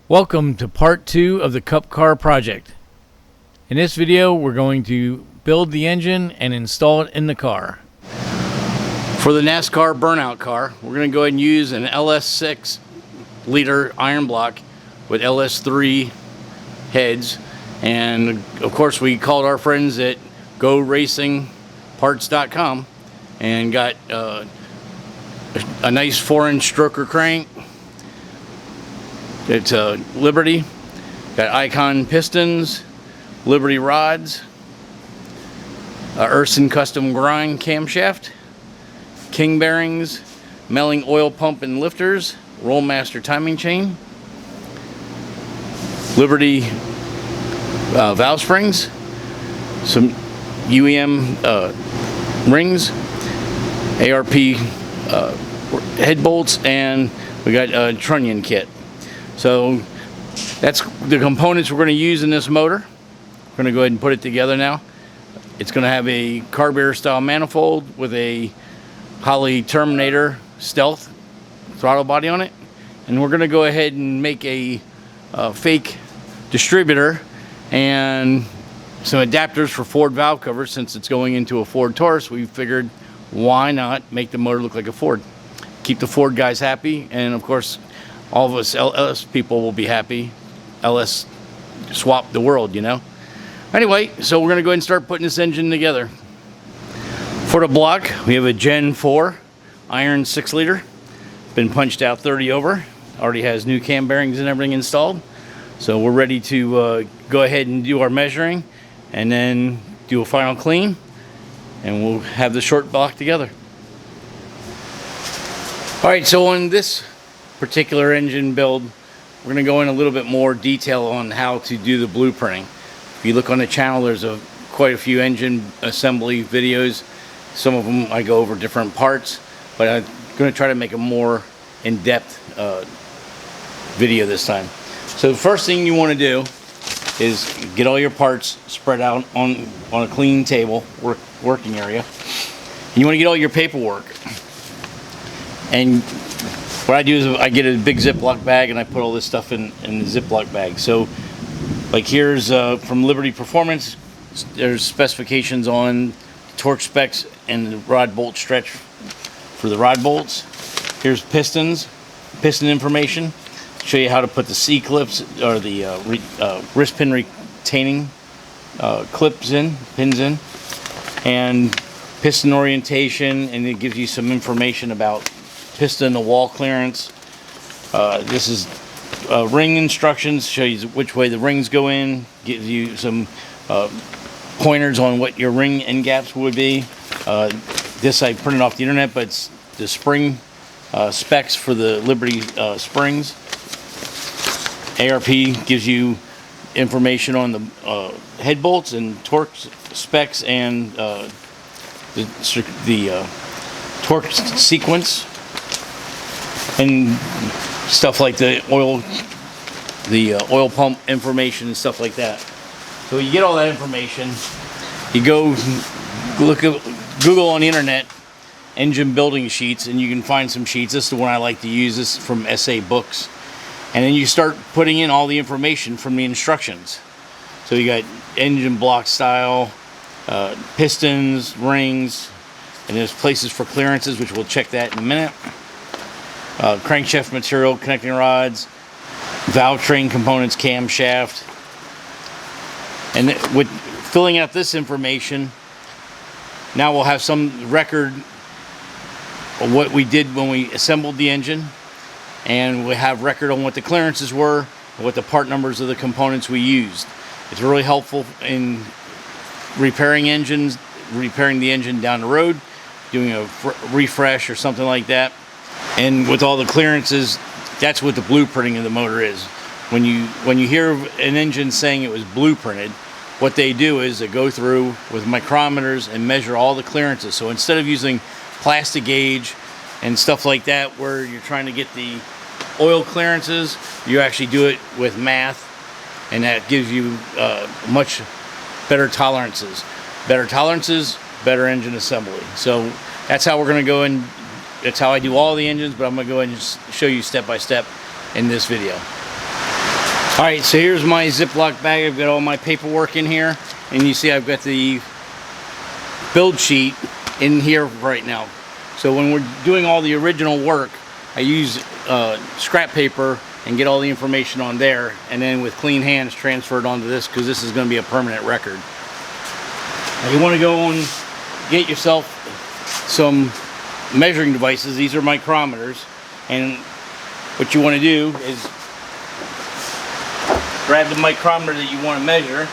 Welcome to part 2 of the Cup Car project. In this video we're going to build the engine and install it in the car. For the NASCAR burnout car, we're going to go ahead and use an LS6 liter iron block with LS3 heads, and of course we called our friends at GoRacingParts.com and got a nice 4-inch stroker crank. It's Liberty, got Icon pistons, Liberty rods, Urson custom grind camshaft, King bearings, Melling oil pump and lifters, Rollmaster timing chain, Liberty valve springs, some UEM rings, ARP head bolts, and we got a trunnion kit. So that's the components we're going to use in this motor. We're going to go ahead and put it together now. It's going to have a carburetor style manifold with a Holley Terminator Stealth throttle body on it, and we're going to go ahead and make a fake distributor and some adapters for Ford valve covers. Since it's going into a Ford Taurus, we figured why not make the motor look like a Ford, keep the Ford guys happy, and of course all of us LS people will be happy. LS swap the world, you know. Anyway, so we're going to go ahead and start putting this engine together. For the block, we have a Gen 4 iron 6 liter. Been punched out 30 over. Already has new cam bearings and everything installed. So we're ready to go ahead and do our measuring and then do a final clean, and we'll have the short block together. Alright, so on this particular engine build, we're going to go in a little bit more detail on how to do the blueprinting. If you look on the channel, there's quite a few engine assembly videos. Some of them I go over different parts, but I'm going to try to make a more in-depth video this time. So the first thing you want to do is get all your parts spread out on a clean table, working area, and you want to get all your paperwork. And what I do is I get a big Ziploc bag and I put all this stuff in the Ziploc bag. So like here's from Liberty Performance, there's specifications on torque specs and the rod bolt stretch for the rod bolts. Here's piston information, show you how to put the C-clips or the wrist pin retaining pins in, and piston orientation, and it gives you some information about piston to wall clearance. This is ring instructions, show you which way the rings go in, gives you some pointers on what your ring end gaps would be. This I printed off the internet, but it's the spring specs for the Liberty springs. ARP gives you information on the head bolts and torque specs and the torque sequence, and stuff like the oil pump information and stuff like that. So you get all that information, you go look at Google on the internet engine building sheets, and you can find some sheets. This is the one I like to use. This is from SA Books, and then you start putting in all the information from the instructions. So you got engine block style, pistons, rings, and there's places for clearances, which we'll check that in a minute. Crankshaft material, connecting rods, valve train components, camshaft. And with filling out this information, now we'll have some record of what we did when we assembled the engine, and we have record on what the clearances were and what the part numbers of the components we used. It's really helpful in repairing engines, repairing the engine down the road, doing a refresh or something like that. And with all the clearances, that's what the blueprinting of the motor is. When you hear an engine saying it was blueprinted, what they do is they go through with micrometers and measure all the clearances. So instead of using plastic gauge and stuff like that, where you're trying to get the oil clearances, you actually do it with math, and that gives you much better tolerances. Better tolerances, better engine assembly. So that's how we're going to go in. That's how I do all the engines, but I'm going to go ahead and just show you step by step in this video. Alright, so here's my Ziploc bag. I've got all my paperwork in here, and you see I've got the build sheet in here right now. So when we're doing all the original work, I use scrap paper and get all the information on there, and then with clean hands transfer it onto this, because this is going to be a permanent record. Now you want to go and get yourself some measuring devices. These are micrometers, and what you want to do is grab the micrometer that you want to measure,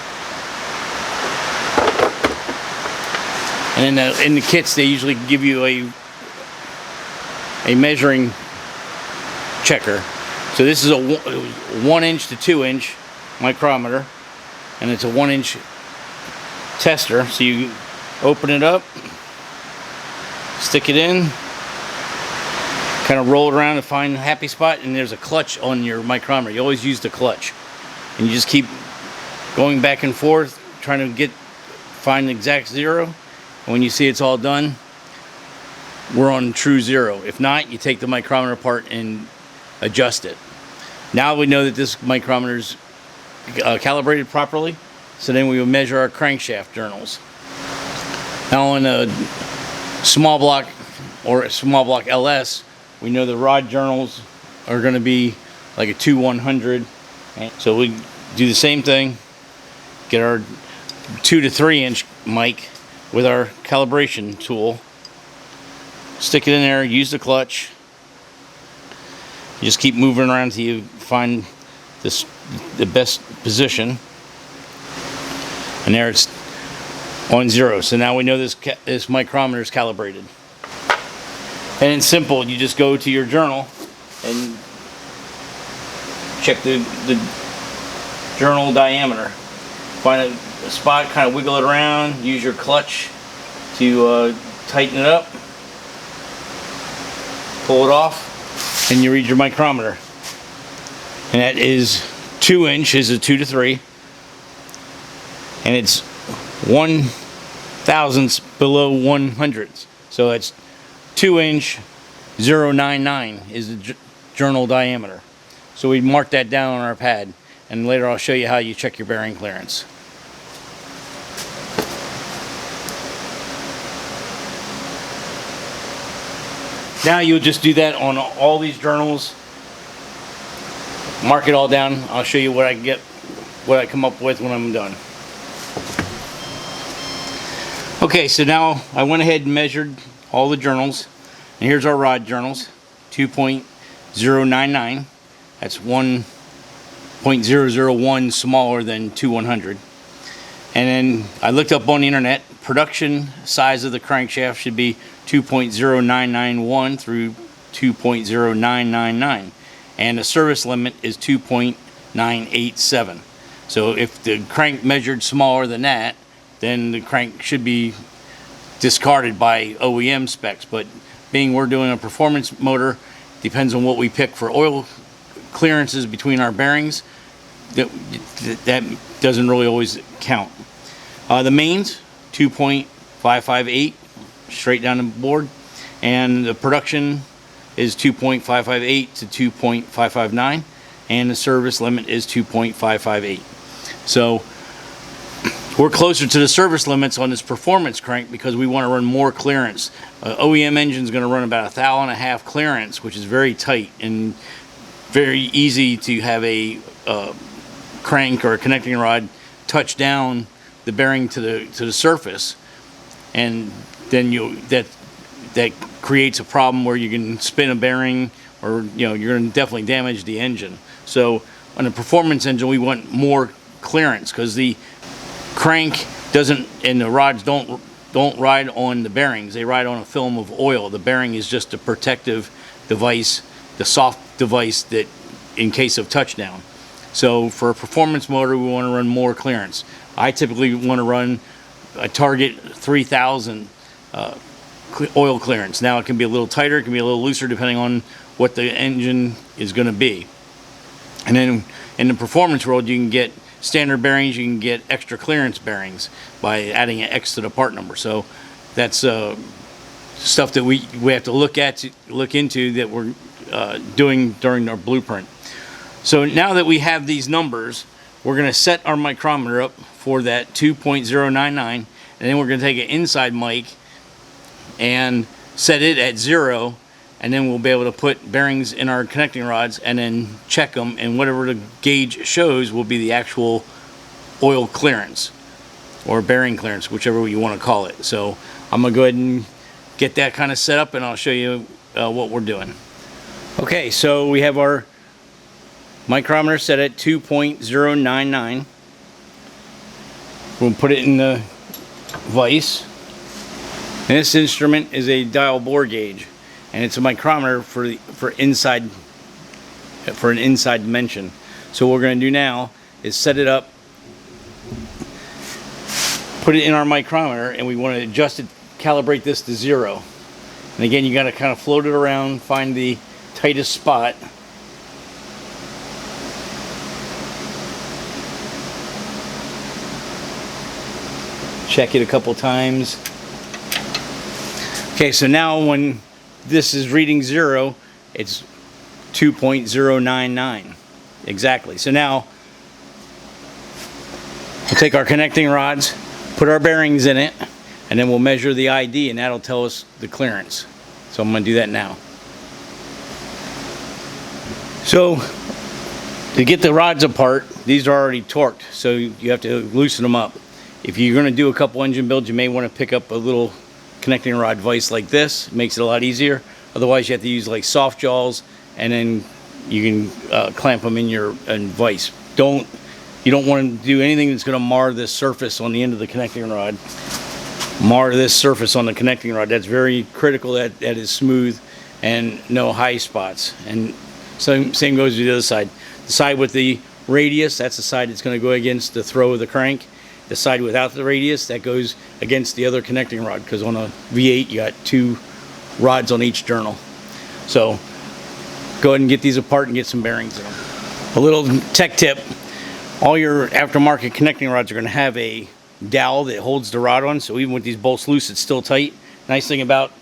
and in the kits they usually give you a measuring checker. So this is a 1 inch to 2 inch micrometer, and it's a 1 inch tester. So you open it up, stick it in, kind of roll it around to find the happy spot, and there's a clutch on your micrometer. You always use the clutch, and you just keep going back and forth trying to find the exact zero. And when you see it's all done, we're on true zero. If not, you take the micrometer apart and adjust it. Now we know that this micrometer is calibrated properly, so then we will measure our crankshaft journals. Now on a small block or a small block LS, we know the rod journals are going to be like a 2/100. So we do the same thing, get our 2 to 3 inch mic with our calibration tool, stick it in there, use the clutch. You just keep moving around until you find the best position, and there it's on zero. So now we know this micrometer is calibrated. And it's simple. You just go to your journal and check the journal diameter. Find a spot, kind of wiggle it around, use your clutch to tighten it up, pull it off, and you read your micrometer. And that is 2 inch, is a 2 to 3, and it's 1/1000 below 100ths. So it's 2 inch 0.99 is the journal diameter. So we mark that down on our pad, and later I'll show you how you check your bearing clearance. Now you'll just do that on all these journals. Mark it all down. I'll show you what I come up with when I'm done. Okay, so now I went ahead and measured all the journals, and here's our rod journals. 2.099. That's 1.001 smaller than 2/100. And then I looked up on the internet, production size of the crankshaft should be 2.0991 through 2.0999. And the service limit is 2.987. So if the crank measured smaller than that, then the crank should be discarded by OEM specs. But being we're doing a performance motor, depends on what we pick for oil clearances between our bearings. That doesn't really always count. The mains, 2.558 straight down the board, and the production is 2.558 to 2.559, and the service limit is 2.558. So we're closer to the service limits on this performance crank because we want to run more clearance. OEM engine is going to run about 1.5 thou clearance, which is very tight and very easy to have a crank or a connecting rod touch down the bearing to the surface, and then that creates a problem where you can spin a bearing, or you're going to definitely damage the engine. So on a performance engine, we want more clearance because the crank doesn't, and the rods don't ride on the bearings. They ride on a film of oil. The bearing is just a protective device, the soft device that in case of touchdown. So for a performance motor, we want to run more clearance. I typically want to run a target 3,000 oil clearance. Now it can be a little tighter, it can be a little looser depending on what the engine is going to be. And then in the performance world, you can get standard bearings, you can get extra clearance bearings by adding an X to the part number. So that's stuff that we have to look into that we're doing during our blueprint. So now that we have these numbers, we're going to set our micrometer up for that 2.099, and then we're going to take an inside mic and set it at 0, and then we'll be able to put bearings in our connecting rods and then check them, and whatever the gauge shows will be the actual oil clearance or bearing clearance, whichever you want to call it. So I'm going to go ahead and get that kind of set up, and I'll show you what we're doing. Okay, so we have our micrometer set at 2.099. We'll put it in the vise. And this instrument is a dial bore gauge, and it's a micrometer for an inside dimension. So what we're going to do now is set it up, put it in our micrometer, and we want to adjust it, calibrate this to 0. And again, you got to kind of float it around, find the tightest spot. Check it a couple times. Okay, so now when this is reading 0, it's 2.099 exactly. So now we'll take our connecting rods, put our bearings in it, and then we'll measure the ID, and that'll tell us the clearance. So I'm going to do that now. So to get the rods apart, these are already torqued, so you have to loosen them up. If you're going to do a couple engine builds, you may want to pick up a little connecting rod vise like this. It makes it a lot easier. Otherwise, you have to use like soft jaws, and then you can clamp them in your vise. You don't want to do anything that's going to mar this surface on the end of the connecting rod. Mar this surface on the connecting rod. That's very critical that that is smooth and no high spots. And same goes to the other side. The side with the radius, that's the side that's going to go against the throw of the crank. The side without the radius, that goes against the other connecting rod, because on a V8 you got 2 rods on each journal. So go ahead and get these apart and get some bearings in them. A little tech tip: all your aftermarket connecting rods are going to have a dowel that holds the rod on, so even with these bolts loose, it's still tight. Nice thing about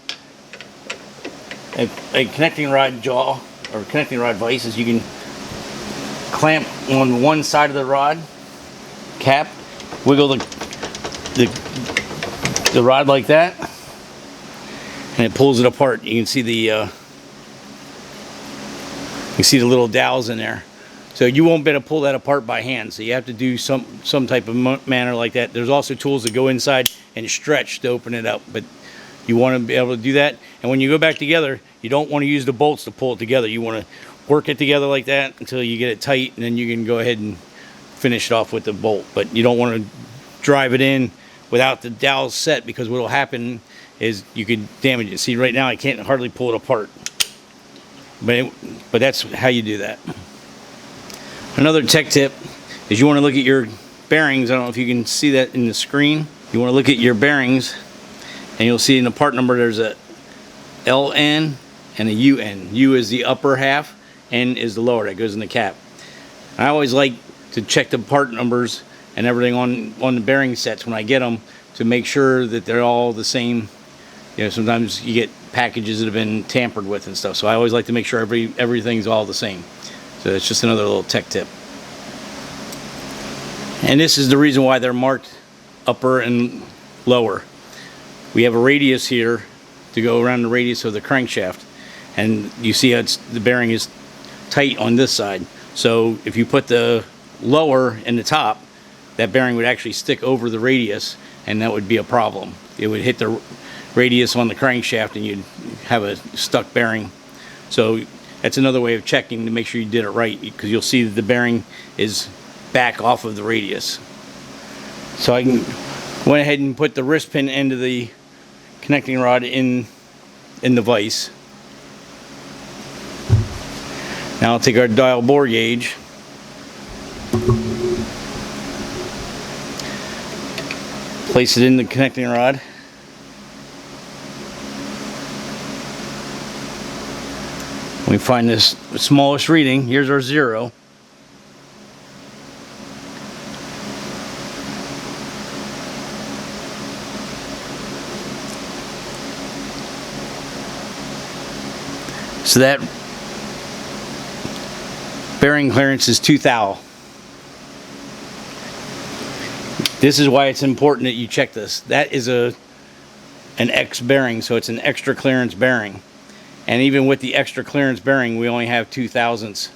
a connecting rod jaw or connecting rod vise is you can clamp on one side of the rod cap, wiggle the rod like that, and it pulls it apart. You can see the little dowels in there. So you won't be able to pull that apart by hand. So you have to do some type of manner like that. There's also tools that go inside and stretch to open it up, but you want to be able to do that. And when you go back together, you don't want to use the bolts to pull it together. You want to work it together like that until you get it tight, and then you can go ahead and finish it off with the bolt. But you don't want to drive it in without the dowels set, because what will happen is you could damage it. See, right now I can't hardly pull it apart, but that's how you do that. Another tech tip is you want to look at your bearings. I don't know if you can see that in the screen. You want to look at your bearings, and you'll see in the part number there's a LN and a UN. U is the upper half, N is the lower, that goes in the cap. I always like to check the part numbers and everything on the bearing sets when I get them, to make sure that they're all the same. You know, sometimes you get packages that have been tampered with and stuff, so I always like to make sure everything's all the same. So it's just another little tech tip. And this is the reason why they're marked upper and lower. We have a radius here to go around the radius of the crankshaft, and you see how the bearing is tight on this side. So if you put the lower in the top, that bearing would actually stick over the radius, and that would be a problem. It would hit the radius on the crankshaft and you'd have a stuck bearing. So that's another way of checking to make sure you did it right, because you'll see that the bearing is back off of the radius. So I went ahead and put the wrist pin into the connecting rod in the vise. Now I'll take our dial bore gauge, place it in the connecting rod. We find this smallest reading. Here's our 0. So that bearing clearance is 2 thou. This is why it's important that you check this. That is an X bearing, so it's an extra clearance bearing. And even with the extra clearance bearing, we only have 2 thousandths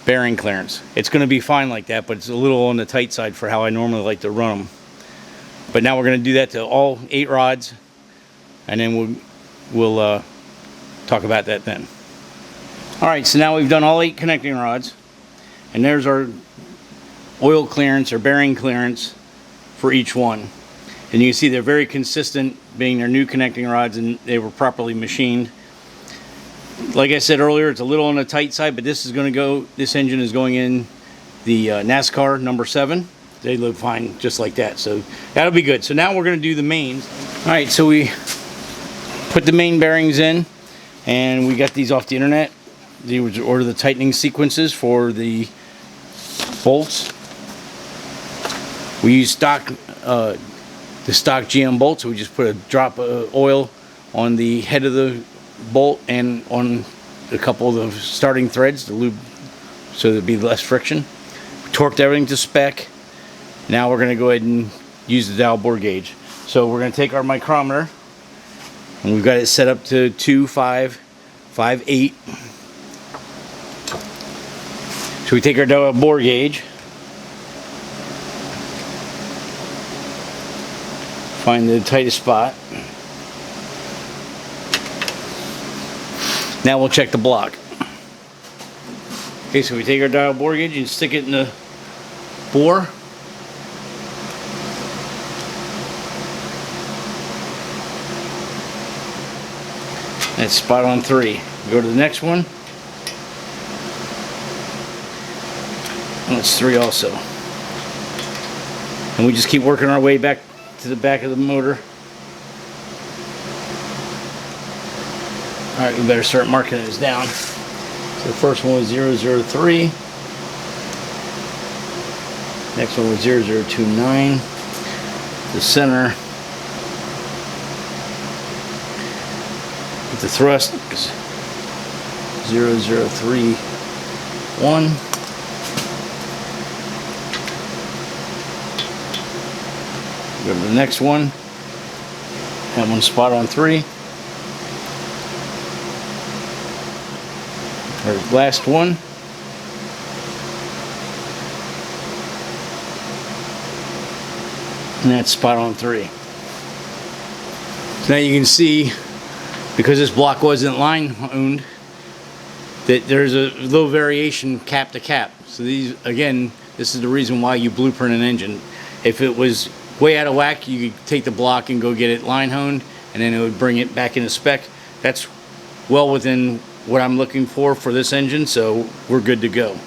bearing clearance. It's going to be fine like that, but it's a little on the tight side for how I normally like to run them. But now we're going to do that to all 8 rods, and then we'll talk about that then. Alright, so now we've done all 8 connecting rods, and there's our oil clearance or bearing clearance for each one. And you can see they're very consistent, being their new connecting rods, and they were properly machined. Like I said earlier, it's a little on the tight side, but this engine is going in the NASCAR number 7. They look fine just like that, so that'll be good. So now we're going to do the mains. Alright, so we put the main bearings in, and we got these off the internet. They would order the tightening sequences for the bolts. We use the stock GM bolts, so we just put a drop of oil on the head of the bolt and on a couple of the starting threads to lube, so there'd be less friction. We torqued everything to spec. Now we're going to go ahead and use the dowel bore gauge. So we're going to take our micrometer, and we've got it set up to 2, 5, 5, 8. So we take our dowel bore gauge, find the tightest spot. Now we'll check the block. Okay, so we take our dial bore gauge and stick it in the bore. That's spot on 3. Go to the next one. And it's 3 also. And we just keep working our way back to the back of the motor. Alright, we better start marking this down. So the first one was 003. Next one was 0029. The center. With the thrust is 0031. Go to the next one. That one's spot on 3. Our last one. And that's spot on 3. So now you can see, because this block wasn't line owned, that there's a little variation cap to cap. So these, again, this is the reason why you blueprint an engine. If it was way out of whack, you could take the block and go get it line honed, and then it would bring it back into spec. That's well within what I'm looking for this engine, so we're good to go.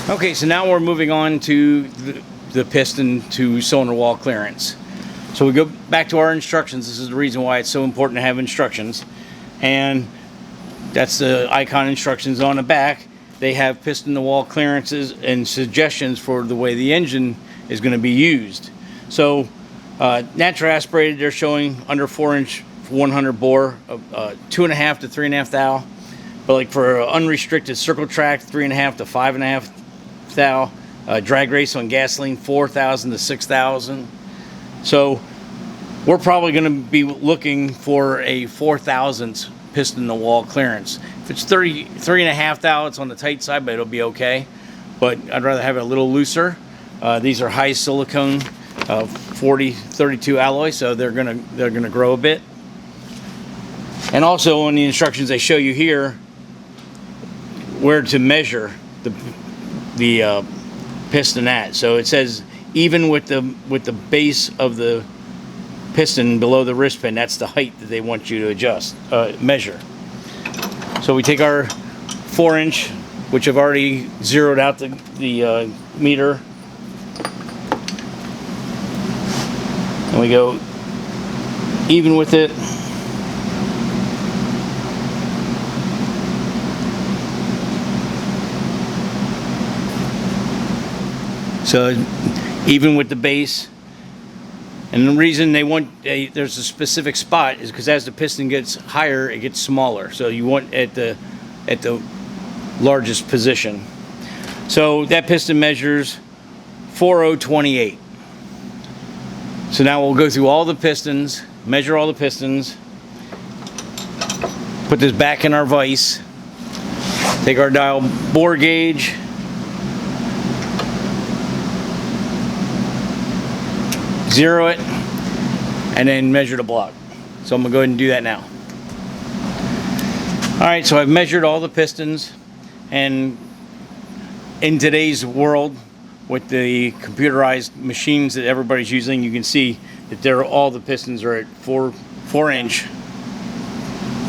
Okay, so now we're moving on to the piston to cylinder wall clearance. So we go back to our instructions. This is the reason why it's so important to have instructions, and that's the icon instructions on the back. They have piston to wall clearances and suggestions for the way the engine is going to be used. So natural aspirated, they're showing under 4-inch 100 bore, 2.5 to 3.5 thou. But like for unrestricted circle track, 3.5 to 5.5 thou. Drag race on gasoline, 4,000 to 6,000. So we're probably going to be looking for a 4,000th piston to wall clearance. If it's 3.5 thou, it's on the tight side, but it'll be okay. But I'd rather have it a little looser. These are high silicone 4032 alloy, so they're gonna grow a bit. And also on the instructions they show you here where to measure the piston at. So it says even with the base of the piston below the wrist pin, that's the height that they want you to adjust, measure. So we take our 4-inch, which I've already zeroed out the meter, and we go even with it. So even with the base. And the reason they want there's a specific spot is because as the piston gets higher, it gets smaller. So you want at the largest position. So that piston measures 4028. So now we'll go through all the pistons, measure all the pistons, put this back in our vise, take our dial bore gauge, zero it, and then measure the block. So I'm gonna go ahead and do that now. All right, so I've measured all the pistons, and in today's world with the computerized machines that everybody's using, you can see that all the pistons are at 4 inch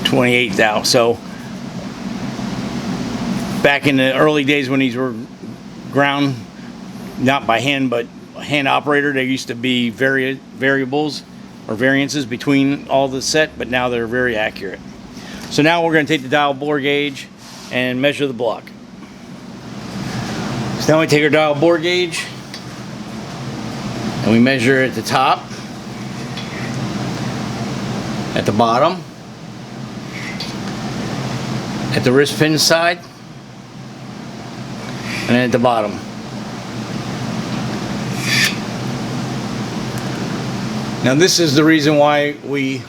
28 thou. So back in the early days when these were ground, not by hand but hand operator, there used to be variables or variances between all the set, but now they're very accurate. So now we're going to take the dial bore gauge and measure the block. So now we take our dial bore gauge and we measure at the top, at the bottom, at the wrist pin side, and then at the bottom. Now this is the reason why we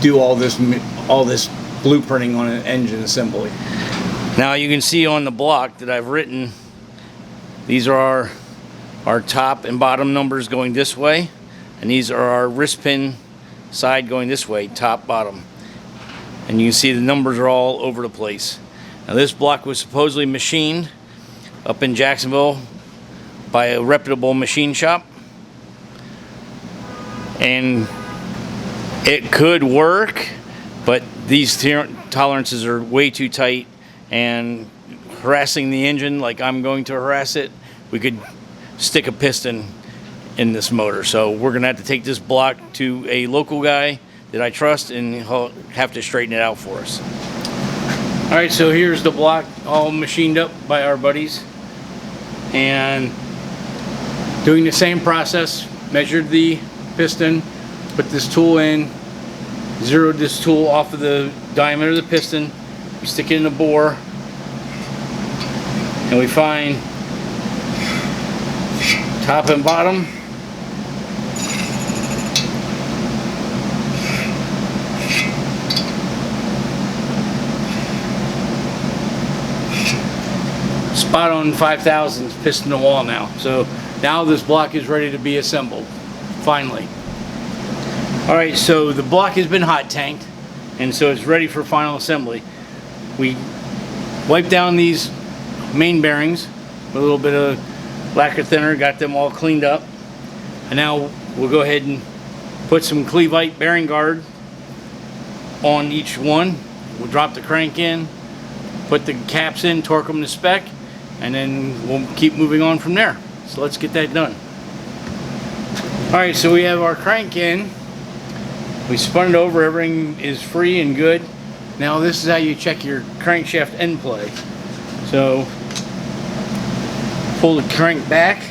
do all this blueprinting on an engine assembly. Now you can see on the block that I've written, these are our top and bottom numbers going this way, and these are our wrist pin side going this way, top, bottom. And you can see the numbers are all over the place. Now this block was supposedly machined up in Jacksonville by a reputable machine shop, and it could work, but these tolerances are way too tight, and harassing the engine like I'm going to harass it, we could stick a piston in this motor. So we're gonna have to take this block to a local guy that I trust, and he'll have to straighten it out for us. All right, so here's the block all machined up by our buddies, and doing the same process, measured the piston, put this tool in, zeroed this tool off of the diameter of the piston, we stick it in the bore, and we find top and bottom, spot on 5,000 piston to wall now. So now this block is ready to be assembled, finally. Alright, so the block has been hot tanked, and so it's ready for final assembly. We wiped down these main bearings with a little bit of lacquer thinner, got them all cleaned up, and now we'll go ahead and put some Cleveite bearing guard on each one. We'll drop the crank in, put the caps in, torque them to spec, and then we'll keep moving on from there. So let's get that done. Alright, so we have our crank in. We spun it over, everything is free and good. Now this is how you check your crankshaft end play. So pull the crank back,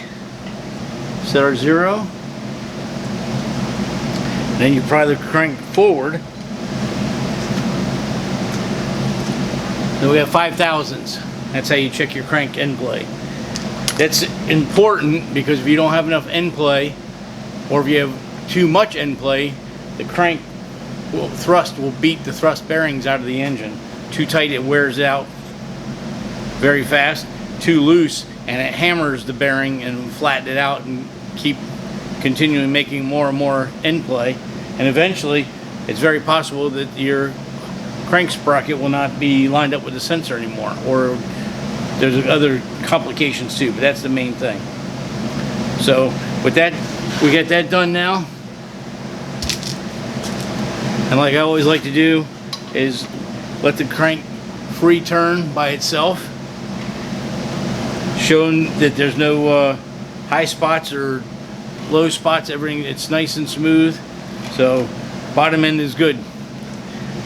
set our zero, and then you pry the crank forward. Then we have 5,000ths. That's how you check your crank end play. That's important because if you don't have enough end play, or if you have too much end play, the crank thrust will beat the thrust bearings out of the engine. Too tight, it wears out very fast. Too loose, and it hammers the bearing and flatten it out and keep continuing making more and more end play. And eventually, it's very possible that your crank sprocket will not be lined up with the sensor anymore, or there's other complications too, but that's the main thing. So with that, we get that done now. And like I always like to do is let the crank free turn by itself, showing that there's no high spots or low spots. Everything, it's nice and smooth. So bottom end is good.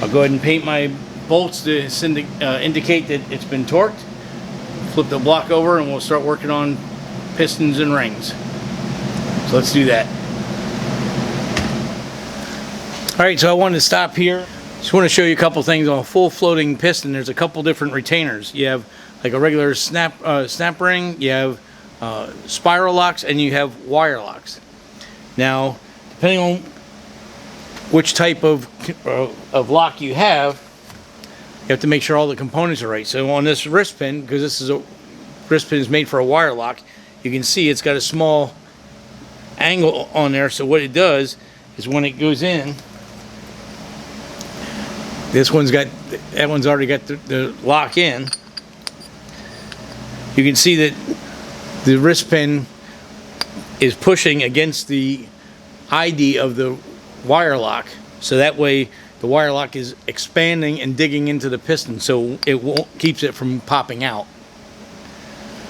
I'll go ahead and paint my bolts to indicate that it's been torqued. Flip the block over and we'll start working on pistons and rings. So let's do that. Alright, so I wanted to stop here Just want to show you a couple things on a full floating piston. There's a couple different retainers. You have like a regular snap ring, you have spiral locks, and you have wire locks. Now, depending on which type of lock you have to make sure all the components are right. So on this wrist pin, because this is a wrist pin is made for a wire lock, you can see it's got a small angle on there. So what it does is when it goes in, that one's already got the lock in. You can see that the wrist pin is pushing against the ID of the wire lock, so that way the wire lock is expanding and digging into the piston, so it keeps it from popping out.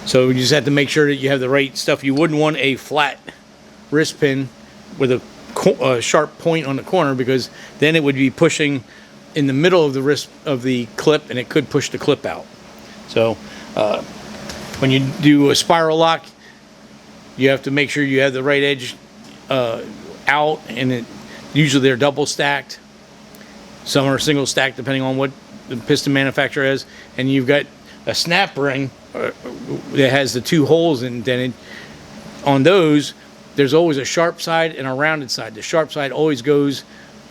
So you just have to make sure that you have the right stuff. You wouldn't want a flat wrist pin with a sharp point on the corner, because then it would be pushing in the middle of the wrist of the clip, and it could push the clip out. So when you do a spiral lock, you have to make sure you have the right edge out, and usually they're double stacked. Some are single stacked depending on what the piston manufacturer has. And you've got a snap ring that has the two holes indented. On those, there's always a sharp side and a rounded side. The sharp side always goes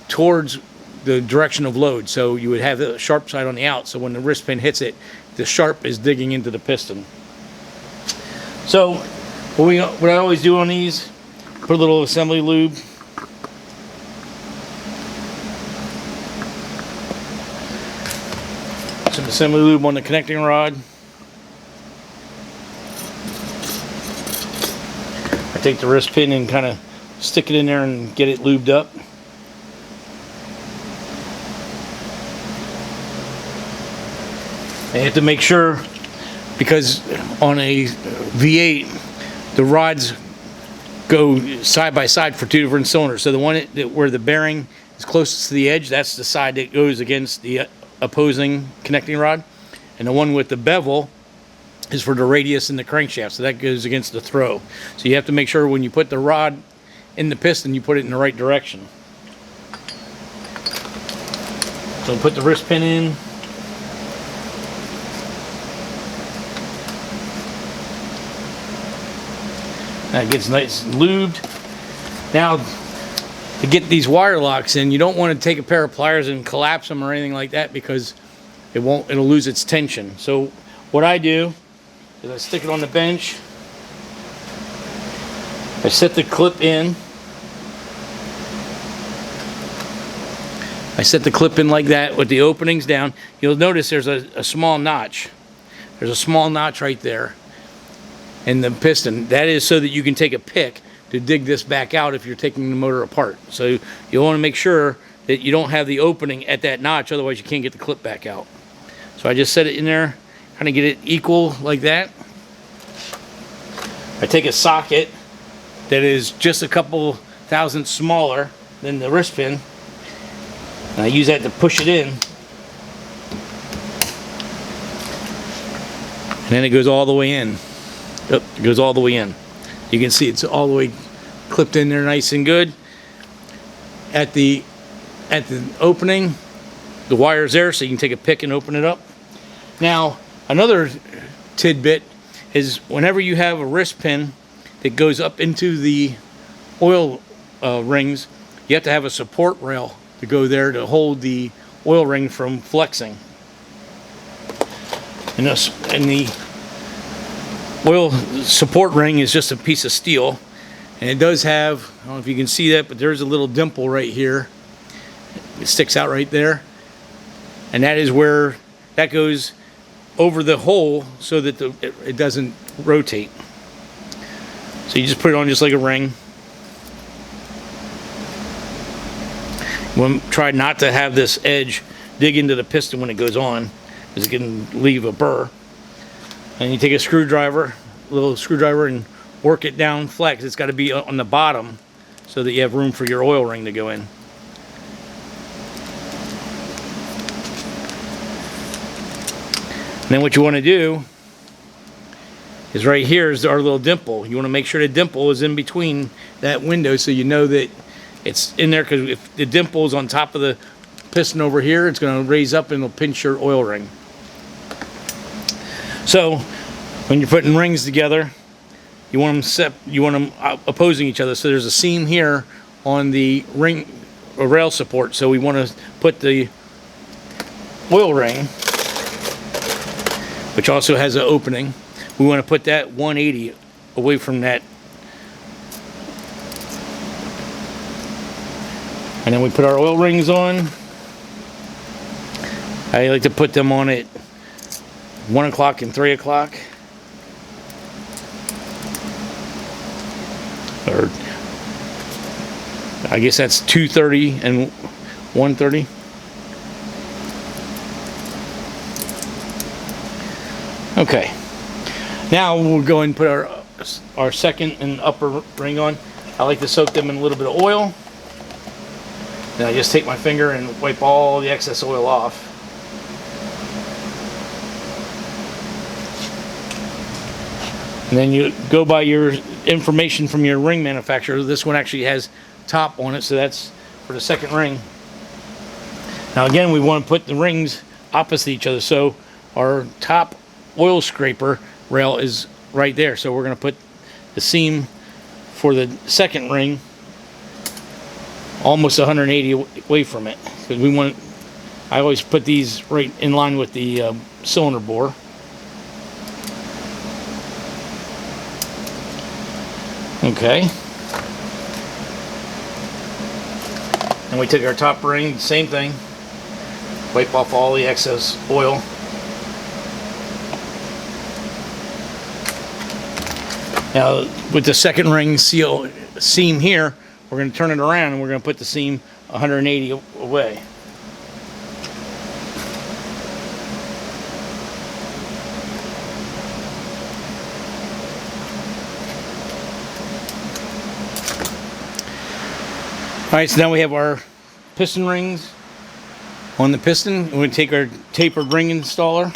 towards the direction of load, so you would have the sharp side on the out, so when the wrist pin hits it, the sharp is digging into the piston. So what I always do on these, put a little assembly lube. Some assembly lube on the connecting rod. I take the wrist pin and kind of stick it in there and get it lubed up. You have to make sure, because on a V8 the rods go side by side for two different cylinders. So the one where the bearing is closest to the edge, that's the side that goes against the opposing connecting rod, and the one with the bevel is for the radius and the crankshaft, so that goes against the throw. So you have to make sure when you put the rod in the piston, you put it in the right direction. So put the wrist pin in. That gets nice and lubed. Now, to get these wire locks in, you don't want to take a pair of pliers and collapse them or anything like that, because it'll lose its tension. So what I do is I stick it on the bench. I set the clip in. I set the clip in like that with the openings down. You'll notice there's a small notch. There's a small notch right there in the piston. That is so that you can take a pick to dig this back out if you're taking the motor apart. So you want to make sure that you don't have the opening at that notch, otherwise you can't get the clip back out. So I just set it in there, kind of get it equal like that. I take a socket that is just a couple thousandths smaller than the wrist pin, and I use that to push it in. And then it goes all the way in. Yep, it goes all the way in. You can see it's all the way clipped in there nice and good. At the opening, the wire's there, so you can take a pick and open it up. Now, another tidbit is whenever you have a wrist pin that goes up into the oil rings, you have to have a support rail to go there to hold the oil ring from flexing. And the oil support ring is just a piece of steel, and it does have, I don't know if you can see that, but there's a little dimple right here. It sticks out right there, and that is where that goes over the hole so that it doesn't rotate. So you just put it on just like a ring. Try not to have this edge dig into the piston when it goes on, because it can leave a burr. And you take a screwdriver, a little screwdriver, and work it down flex. It's got to be on the bottom so that you have room for your oil ring to go in. And then what you want to do is right here is our little dimple. You want to make sure the dimple is in between that window so you know that it's in there, because if the dimple is on top of the piston over here. It's going to raise up and it'll pinch your oil ring. So when you're putting rings together, you want them opposing each other. So there's a seam here on the ring or rail support. So we want to put the oil ring, which also has an opening. We want to put that 180 away from that. And then we put our oil rings on. I like to put them on at 1 o'clock and 3 o'clock. Or I guess that's 2:30 and 1:30. Okay. Now we'll go and put our second and upper ring on. I like to soak them in a little bit of oil. Then I just take my finger and wipe all the excess oil off. And then you go by your information from your ring manufacturer. This one actually has top on it, so that's for the second ring. Now again, we want to put the rings opposite each other. So our top oil scraper rail is right there. So we're going to put the seam for the second ring almost 180 away from it, because we want. I always put these right in line with the cylinder bore. Okay. And we take our top ring, same thing. Wipe off all the excess oil. Now with the second ring seam here, we're going to turn it around and we're going to put the seam 180 away. Alright, so now we have our piston rings on the piston. We're going to take our tapered ring installer.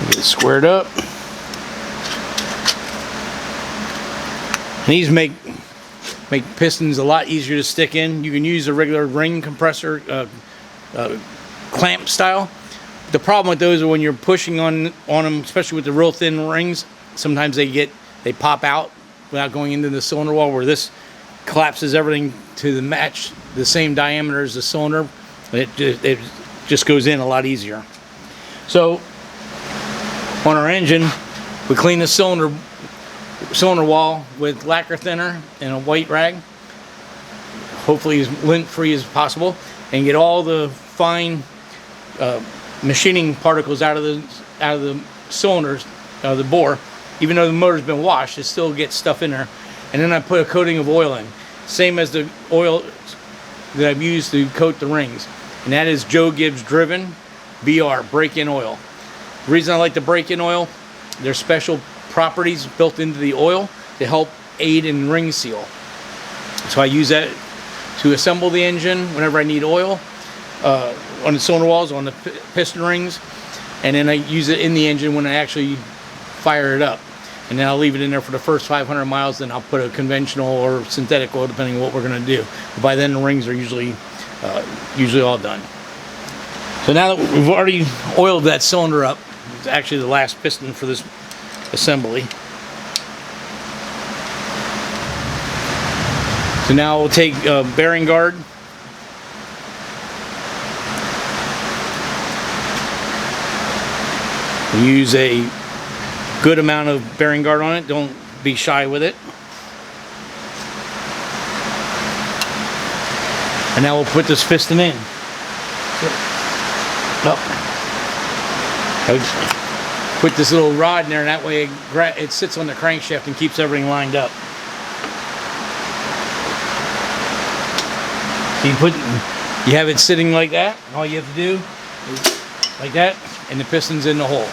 Get it squared up. These make pistons a lot easier to stick in. You can use a regular ring compressor clamp style. The problem with those are when you're pushing on them, especially with the real thin rings, sometimes they pop out without going into the cylinder wall, where this collapses everything to match the same diameter as the cylinder. It just goes in a lot easier. So on our engine, we clean the cylinder wall with lacquer thinner and a white rag, hopefully as lint free as possible, and get all the fine machining particles out of the cylinders, the bore. Even though the motor's been washed, it still gets stuff in there. And then I put a coating of oil in, same as the oil that I've used to coat the rings, and that is Joe Gibbs driven BR, break-in oil. The reason I like the break-in oil, there's special properties built into the oil to help aid in ring seal. So I use that to assemble the engine whenever I need oil on the cylinder walls, on the piston rings, and then I use it in the engine when I actually fire it up. And then I'll leave it in there for the first 500 miles, then I'll put a conventional or synthetic oil depending on what we're going to do. But by then the rings are usually all done. So now that we've already oiled that cylinder up, it's actually the last piston for this assembly. So now we'll take a bearing guard. We'll use a good amount of bearing guard on it. Don't be shy with it. And now we'll put this piston in. Put this little rod in there, and that way it sits on the crankshaft and keeps everything lined up. So you have it sitting like that. All you have to do is like that, and the piston's in the hole.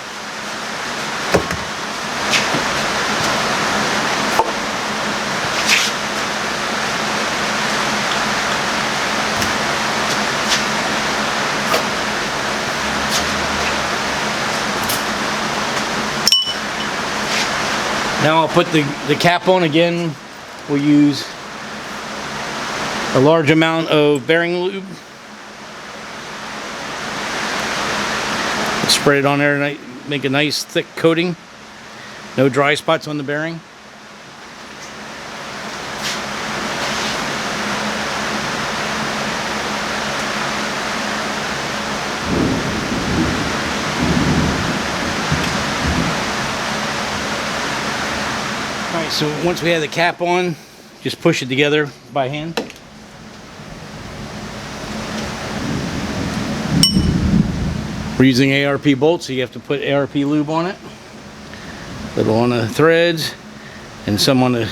Now I'll put the cap on again. We'll use a large amount of bearing lube. Spread it on there and make a nice thick coating. No dry spots on the bearing. Alright, so once we have the cap on, just push it together by hand. We're using ARP bolts, so you have to put ARP lube on it. A little on the threads, and some on the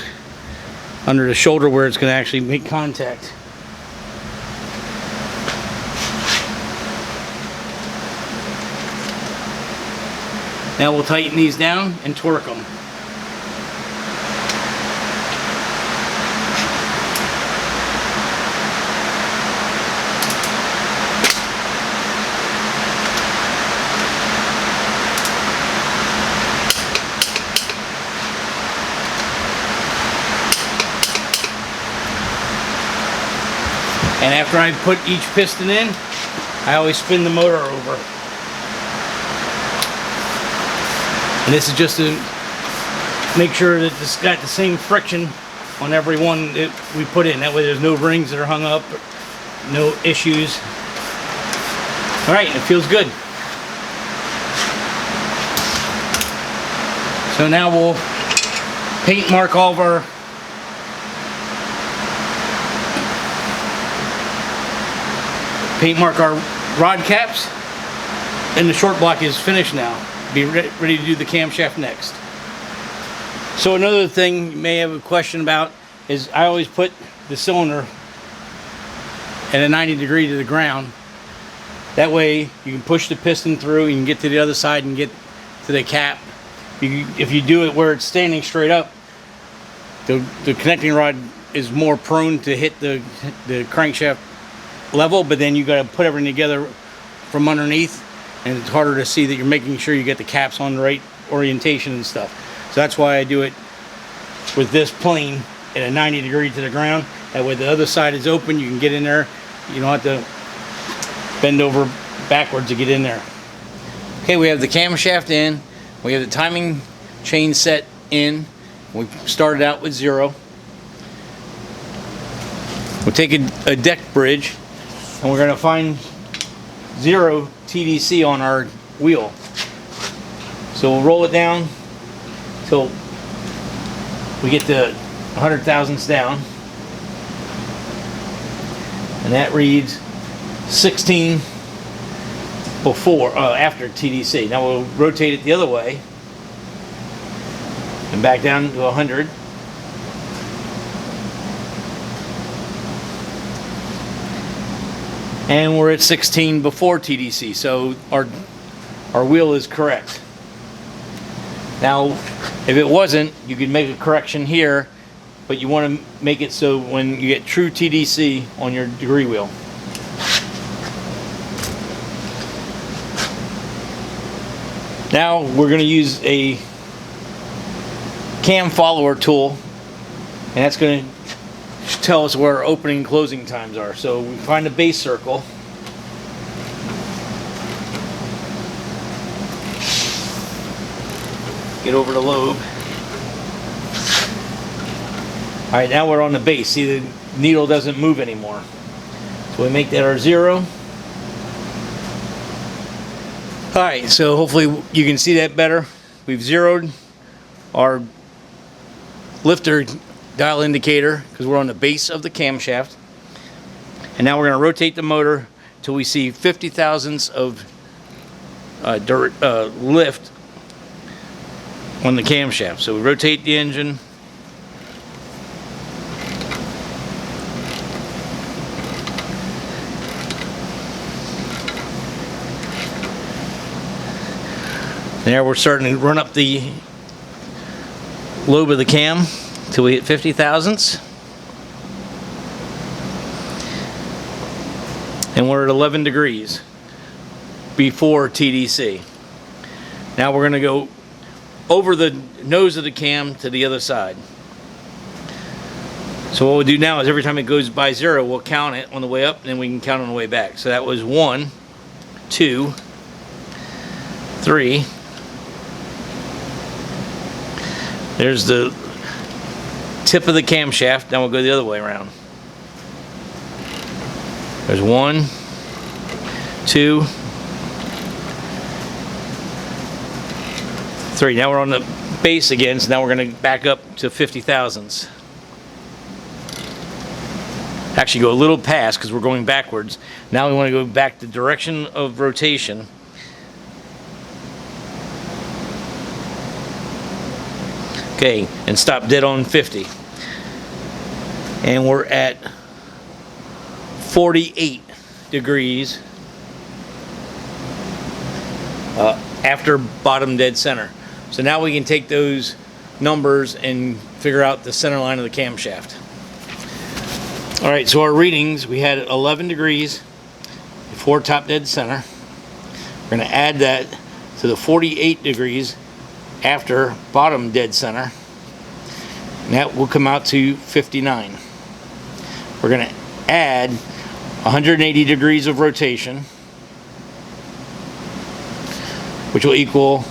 under the shoulder where it's going to actually make contact. Now we'll tighten these down and torque them. And after I put each piston in, I always spin the motor over. And this is just to make sure that it's got the same friction on every one that we put in. That way there's no rings that are hung up, no issues. All right, it feels good. So now we'll paint mark all of our rod caps, and the short block is finished now. Be ready to do the camshaft next. So another thing you may have a question about is I always put the cylinder at a 90 degree to the ground. That way you can push the piston through, you can get to the other side and get to the cap. If you do it where it's standing straight up, the connecting rod is more prone to hit the crankshaft level, but then you got to put everything together from underneath, and it's harder to see that you're making sure you get the caps on the right orientation and stuff. So that's why I do it with this plane at a 90 degree to the ground. That way the other side is open, you can get in there. You don't have to bend over backwards to get in there. Okay, we have the camshaft in, we have the timing chain set in. We started out with 0. We'll take a deck bridge, and we're going to find 0 TDC on our wheel. So we'll roll it down till we get to 100 thousandths down, and that reads 16 after TDC. Now we'll rotate it the other way and back down to 100. And we're at 16 before TDC, so our wheel is correct. Now, if it wasn't, you could make a correction here, but you want to make it so when you get true TDC on your degree wheel. Now we're going to use a cam follower tool, and that's going to tell us where our opening and closing times are. So we find a base circle, get over the lobe. Alright, now we're on the base. See, the needle doesn't move anymore. So we make that our 0. Alright, so hopefully you can see that better. We've zeroed our lifter dial indicator because we're on the base of the camshaft, and now we're going to rotate the motor till we see 50 thousandths of lift on the camshaft. So we rotate the engine, there we're starting to run up the lobe of the cam till we hit 50 thousandths, and we're at 11 degrees before TDC. Now we're going to go over the nose of the cam to the other side. So what we'll do now is every time it goes by 0, we'll count it on the way up, and then we can count on the way back. So that was 1, 2, 3. There's the tip of the camshaft. Now we'll go the other way around. There's 1, 2, 3. Now we're on the base again, so now we're going to back up to 50 thousandths. Actually go a little past because we're going backwards. Now we want to go back the direction of rotation. Okay, and stop dead on 50. And we're at 48 degrees after bottom dead center. So now we can take those numbers and figure out the center line of the camshaft. All right, so our readings, we had 11 degrees before top dead center. We're going to add that to the 48 degrees after bottom dead center. And that will come out to 59. We're going to add 180 degrees of rotation, which will equal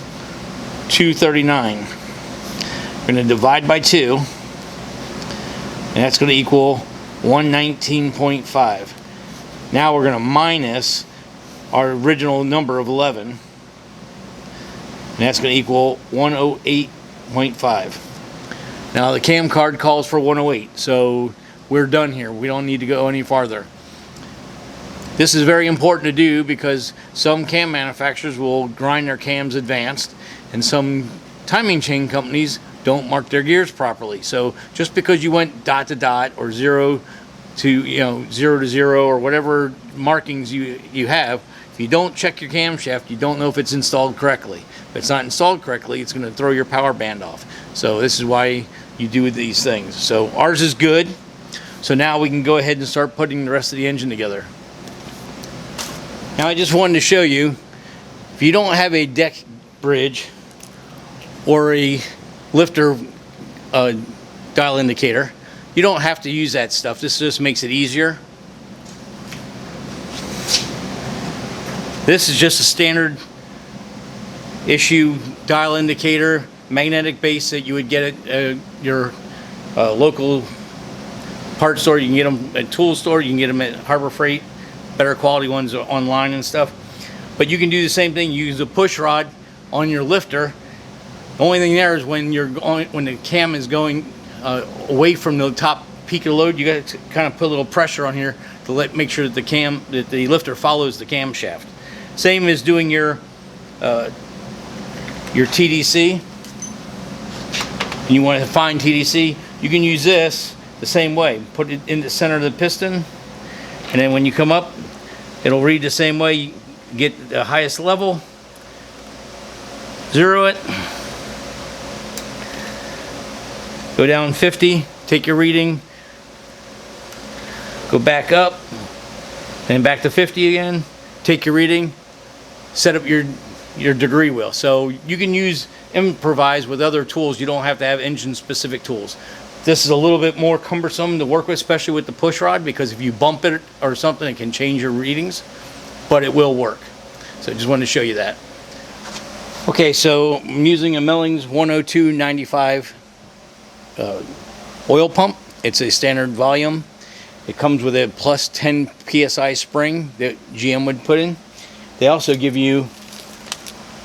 239. We're going to divide by 2, and that's going to equal 119.5. Now we're going to minus our original number of 11, and that's going to equal 108.5. Now the cam card calls for 108, so we're done here. We don't need to go any farther. This is very important to do because some cam manufacturers will grind their cams advanced, and some timing chain companies don't mark their gears properly. So just because you went dot to dot or 0 to 0 to 0 or whatever markings you have, if you don't check your camshaft, you don't know if it's installed correctly. If it's not installed correctly, it's going to throw your power band off. So this is why you do these things. So ours is good. So now we can go ahead and start putting the rest of the engine together. Now I just wanted to show you, if you don't have a deck bridge or a lifter dial indicator, you don't have to use that stuff. This just makes it easier. This is just a standard issue dial indicator, magnetic base that you would get at your local parts store. You can get them at tool store, you can get them at Harbor Freight, better quality ones online and stuff. But you can do the same thing. You use a push rod on your lifter. The only thing there is when the cam is going away from the top peak of load, you got to kind of put a little pressure on here to make sure that the lifter follows the camshaft. Same as doing your TDC. And you want to find TDC, you can use this the same way. Put it in the center of the piston, and then when you come up, it'll read the same way. You get the highest level, 0 it, go down 50, take your reading, go back up, then back to 50 again, take your reading, set up your degree wheel. So you can improvise with other tools. You don't have to have engine specific tools. This is a little bit more cumbersome to work with, especially with the push rod, because if you bump it or something, it can change your readings, but it will work. So I just wanted to show you that. Okay, so I'm using a Millings 102/95 oil pump. It's a standard volume. It comes with a plus 10 psi spring that GM would put in. They also give you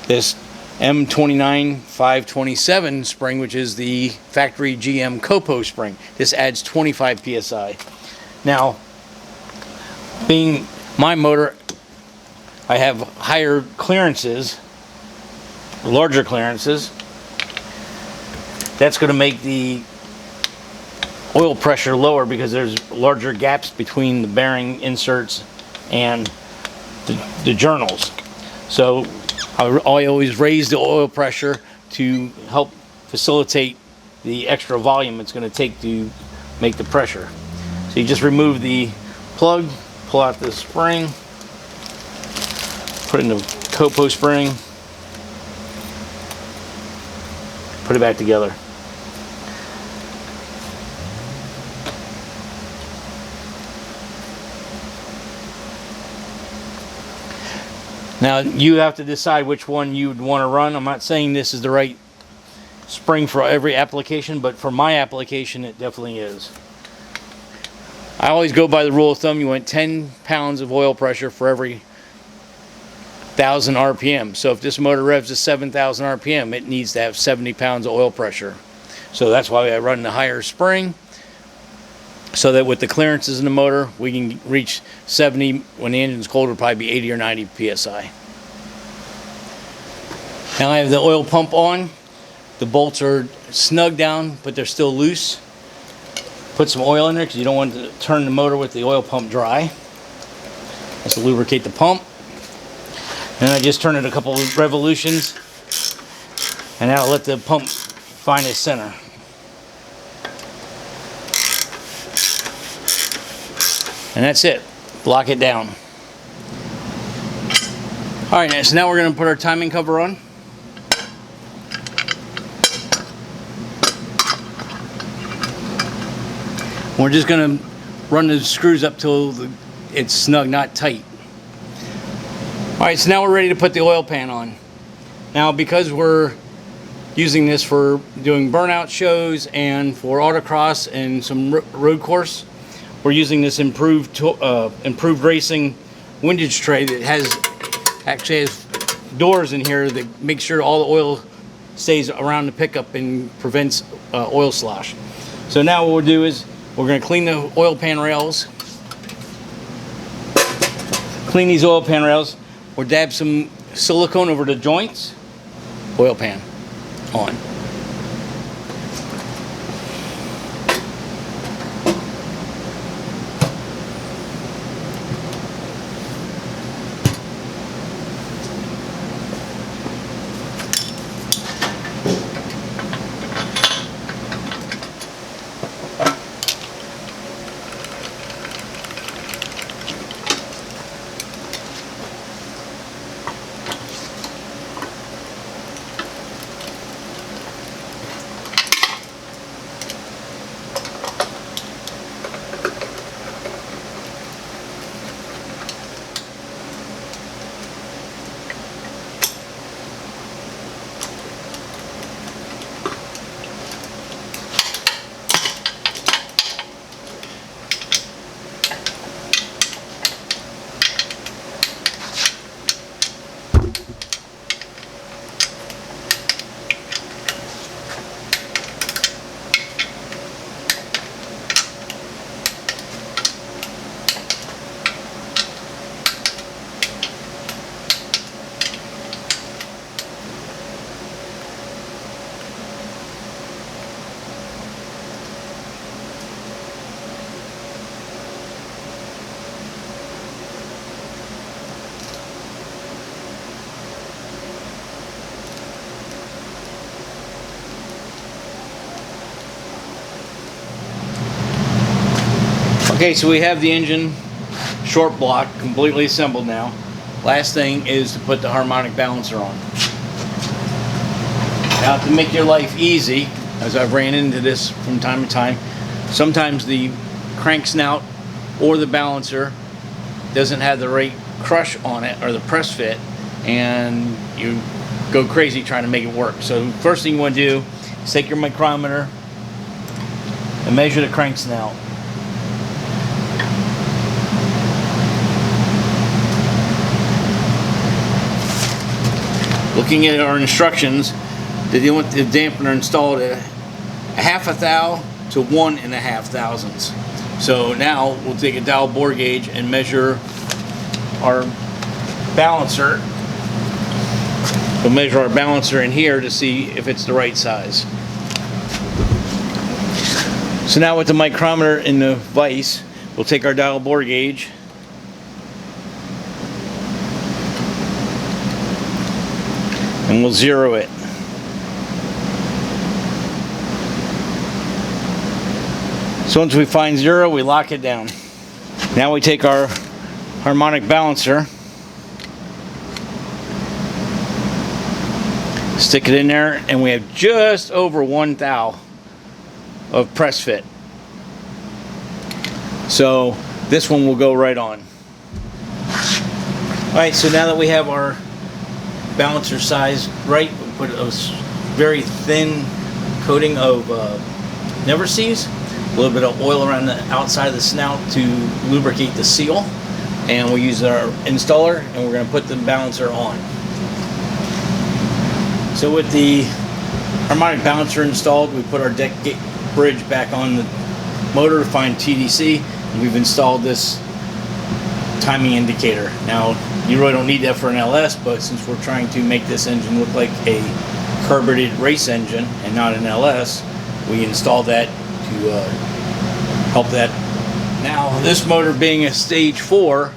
this M29-527 spring, which is the factory GM Copo spring. This adds 25 psi. Now, being my motor, I have higher clearances, larger clearances. That's going to make the oil pressure lower because there's larger gaps between the bearing inserts and the journals. So I always raise the oil pressure to help facilitate the extra volume it's going to take to make the pressure. So you just remove the plug, pull out the spring, put in the Copo spring, put it back together. Now you have to decide which one you'd want to run. I'm not saying this is the right spring for every application, but for my application it definitely is. I always go by the rule of thumb, you want 10 pounds of oil pressure for every 1,000 RPM. So if this motor revs to 7,000 RPM, it needs to have 70 pounds of oil pressure. So that's why I run the higher spring, so that with the clearances in the motor, we can reach 70. When the engine's cold, it'll probably be 80 or 90 PSI. Now I have the oil pump on. The bolts are snug down, but they're still loose. Put some oil in there because you don't want to turn the motor with the oil pump dry. That's to lubricate the pump. And I just turn it a couple of revolutions, and now I'll let the pump find its center. And that's it. Lock it down. Alright, so now we're going to put our timing cover on. We're just going to run the screws up till it's snug, not tight. Alright, so now we're ready to put the oil pan on. Now, because we're using this for doing burnout shows and for autocross and some road course, we're using this improved racing windage tray that actually has doors in here that make sure all the oil stays around the pickup and prevents oil slosh. So now what we'll do is we're going to clean the oil pan rails. Clean these oil pan rails. We'll dab some silicone over the joints. Oil pan on. Okay, so we have the engine short block completely assembled now. Last thing is to put the harmonic balancer on. Now, to make your life easy, as I've ran into this from time to time, sometimes the crank snout or the balancer doesn't have the right crush on it or the press fit, and you go crazy trying to make it work. So first thing you want to do is take your micrometer and measure the crank snout. Looking at our instructions, they want the dampener installed at 1/2 thou to 1.5 thousandths. So now we'll take a dowel bore gauge and measure our balancer. We'll measure our balancer in here to see if it's the right size. So now with the micrometer in the vise, we'll take our dowel bore gauge and we'll zero it. So once we find zero, we lock it down. Now we take our harmonic balancer, stick it in there, and we have just over 1 thou of press fit. So this one will go right on. Alright, so now that we have our balancer size right, we put a very thin coating of Never Seas, a little bit of oil around the outside of the snout to lubricate the seal, and we'll use our installer and we're going to put the balancer on. So with the harmonic balancer installed, we put our deck bridge back on the motor to find TDC, and we've installed this timing indicator. Now, you really don't need that for an LS, but since we're trying to make this engine look like a carbureted race engine and not an LS, we installed that to help that. Now, this motor being a stage 4,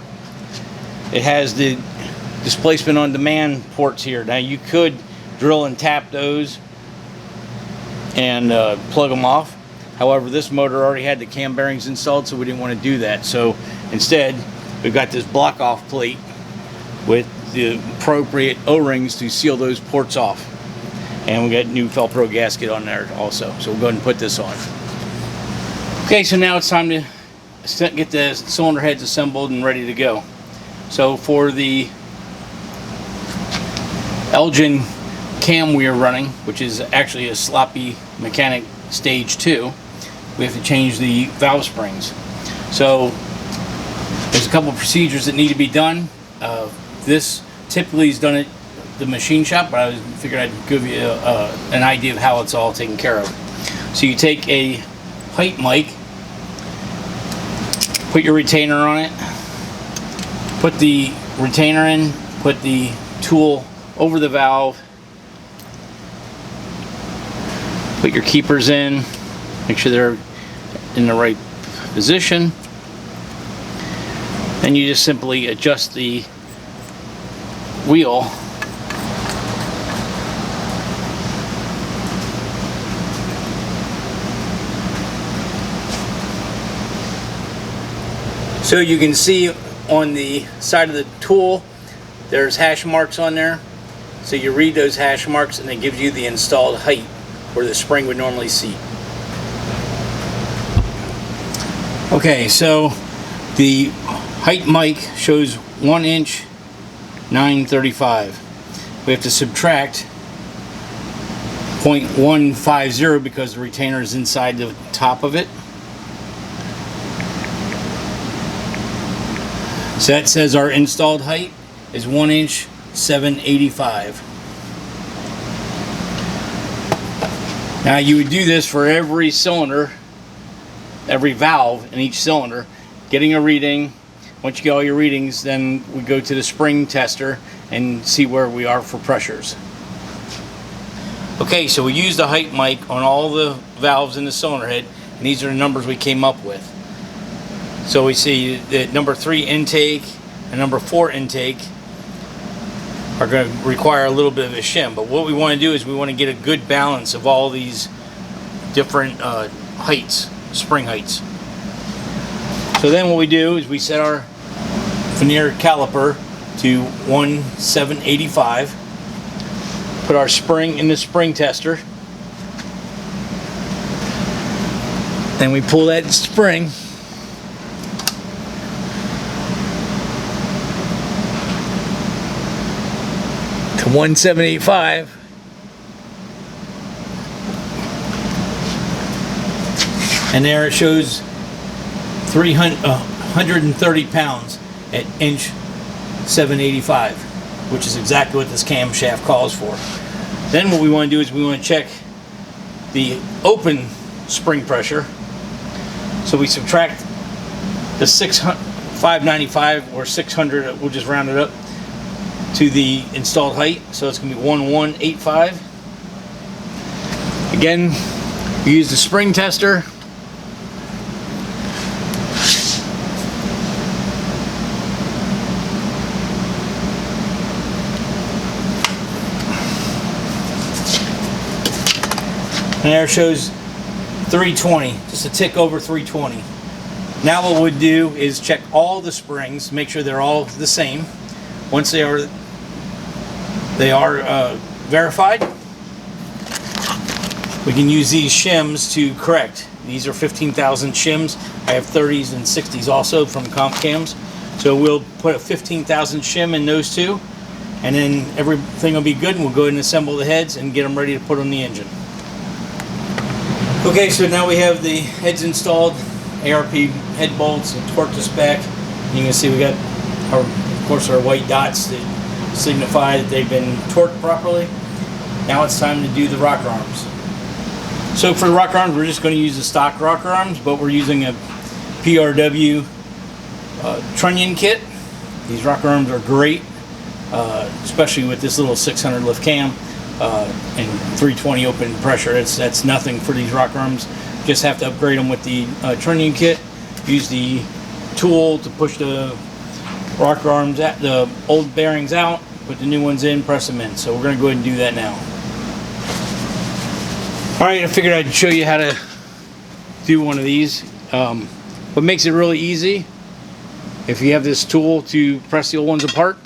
it has the displacement on demand ports here. Now, you could drill and tap those and plug them off. However, this motor already had the cam bearings installed, so we didn't want to do that. So instead, we've got this block off plate with the appropriate O-rings to seal those ports off. And we got new Felpro gasket on there also. So we'll go ahead and put this on. Okay, so now it's time to get the cylinder heads assembled and ready to go. So for the Elgin cam we are running, which is actually a sloppy mechanic stage 2, we have to change the valve springs. So there's a couple of procedures that need to be done. This typically is done at the machine shop, but I figured I'd give you an idea of how it's all taken care of. So you take a height mic, put your retainer on it, put the retainer in, put the tool over the valve, put your keepers in, make sure they're in the right position. Then you just simply adjust the wheel so you can see on the side of the tool there's hash marks on there. So you read those hash marks and it gives you the installed height where the spring would normally seat. Okay, so the height mic shows 1 inch 935. We have to subtract 0.150 because the retainer is inside the top of it. So that says our installed height is 1 inch 785. Now you would do this for every cylinder, every valve in each cylinder, getting a reading. Once you get all your readings, then we go to the spring tester and see where we are for pressures. Okay, so we used the height mic on all the valves in the cylinder head, and these are the numbers we came up with. So we see that number 3 intake and number 4 intake are going to require a little bit of a shim, but what we want to do is we want to get a good balance of all these different heights, spring heights. So then what we do is we set our vernier caliper to 1,785, put our spring in the spring tester, then we pull that spring to 1,785, and there it shows 130 pounds at inch 785, which is exactly what this camshaft calls for. Then what we want to do is we want to check the open spring pressure. So we subtract the 595 or 600, we'll just round it up to the installed height, so it's going to be 1185. Again, we use the spring tester. And there it shows 320, just a tick over 320. Now what we'll do is check all the springs, make sure they're all the same. Once they are verified, we can use these shims to correct. These are 15,000 shims. I have 30s and 60s also from comp cams. So we'll put a 15,000 shim in those two, and then everything will be good, and we'll go ahead and assemble the heads and get them ready to put on the engine. Okay, so now we have the heads installed, ARP head bolts, and torqued this back. You can see we got, of course, our white dots that signify that they've been torqued properly. Now it's time to do the rocker arms. So for the rocker arms, we're just going to use the stock rocker arms, but we're using a PRW trunnion kit. These rocker arms are great, especially with this little 600 lift cam and 320 open pressure. That's nothing for these rocker arms. Just have to upgrade them with the trunnion kit. Use the tool to push the rocker arms at the old bearings out, put the new ones in, press them in. So we're going to go ahead and do that now. Alright, I figured I'd show you how to do one of these. What makes it really easy, if you have this tool to press the old ones apart,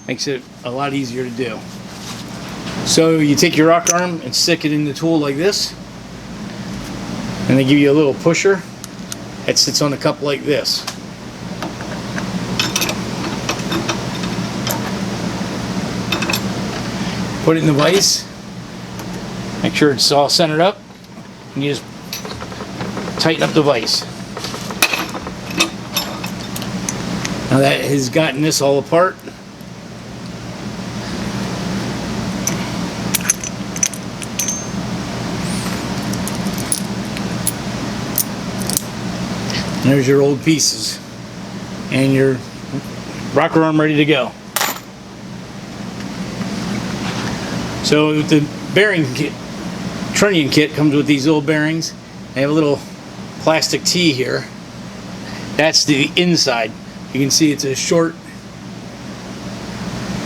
makes it a lot easier to do. So you take your rocker arm and stick it in the tool like this, and they give you a little pusher that sits on the cup like this. Put it in the vise, make sure it's all centered up, and you just tighten up the vise. Now that has gotten this all apart. And there's your old pieces and your rocker arm ready to go. So the bearing kit, trunnion kit, comes with these little bearings. They have a little plastic T here. That's the inside. You can see it's a short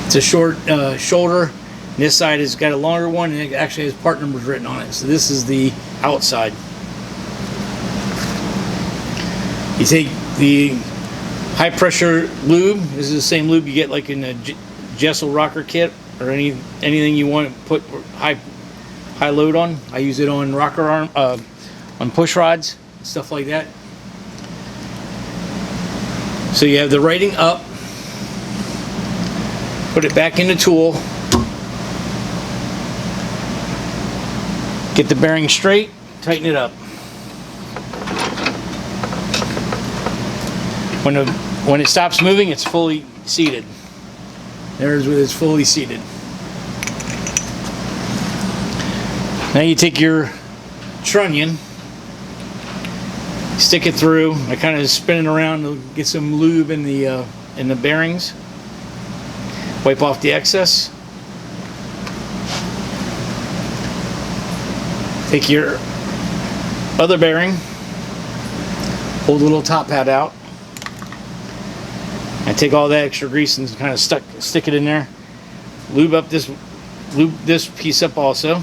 shoulder. And this side has got a longer one, and it actually has part numbers written on it. So this is the outside. You take the high pressure lube. This is the same lube you get like in a Jessel rocker kit, or anything you want to put high load on. I use it on rocker arm, on push rods, stuff like that. So you have the writing up. Put it back in the tool. Get the bearing straight. Tighten it up. When it stops moving, it's fully seated. There's where it's fully seated. Now you take your trunnion, stick it through. I kind of spin it around to get some lube in the bearings. Wipe off the excess. Take your other bearing, hold the little top hat out, and take all that extra grease and kind of stick it in there. Lube this piece up also.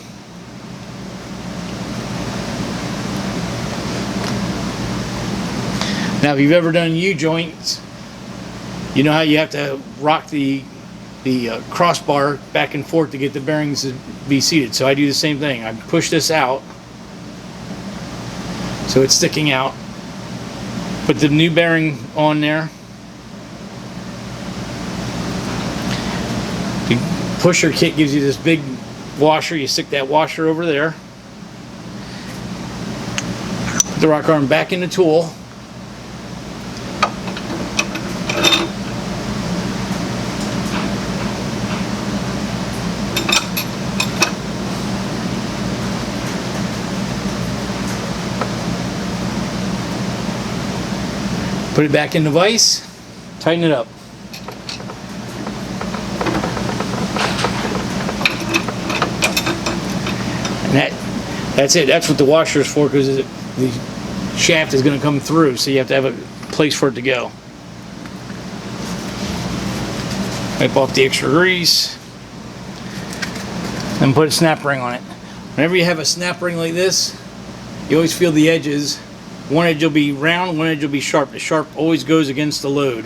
Now, if you've ever done U-joints, you know how you have to rock the crossbar back and forth to get the bearings to be seated. So I do the same thing. I push this out so it's sticking out. Put the new bearing on there. The pusher kit gives you this big washer. You stick that washer over there. Put the rocker arm back in the tool. Put it back in the vise, tighten it up. And that's it. That's what the washer is for, because the shaft is going to come through, so you have to have a place for it to go. Wipe off the extra grease, and put a snap ring on it. Whenever you have a snap ring like this, you always feel the edges. One edge will be round, one edge will be sharp. The sharp always goes against the load.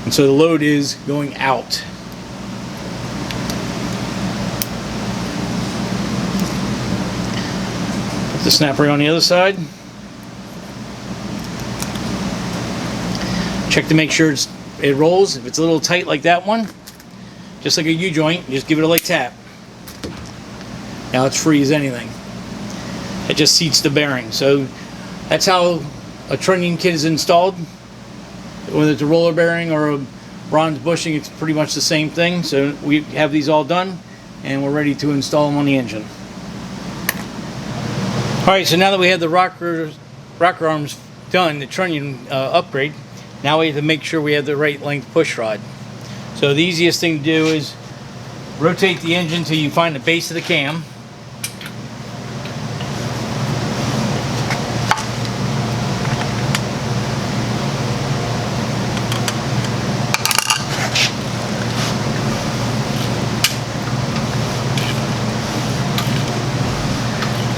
And so the load is going out. Put the snap ring on the other side. Check to make sure it rolls. If it's a little tight like that one, just like a U-joint, just give it a light tap. Now it's free as anything. It just seats the bearing. So that's how a trunnion kit is installed. Whether it's a roller bearing or a bronze bushing, it's pretty much the same thing. So we have these all done and we're ready to install them on the engine. Alright, so now that we have the rocker arms done, the trunnion upgrade, now we have to make sure we have the right length push rod. So the easiest thing to do is rotate the engine until you find the base of the cam.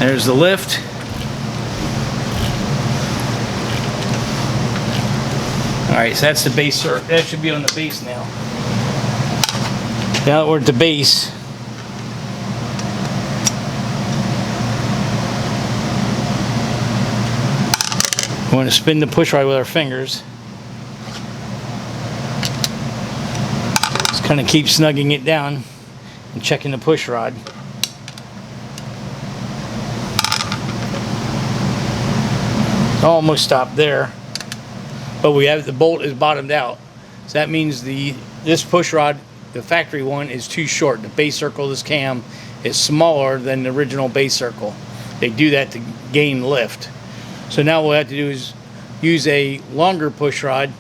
There's the lift. Alright, so that's the base. That should be on the base now. Now that we're at the base, we want to spin the push rod with our fingers. Just kind of keep snugging it down and checking the push rod. Almost stopped there, but we have the bolt is bottomed out, so that means this push rod, the factory one, is too short. The base circle of this cam is smaller than the original base circle. They do that to gain lift. So now what we have to do is use a longer push rod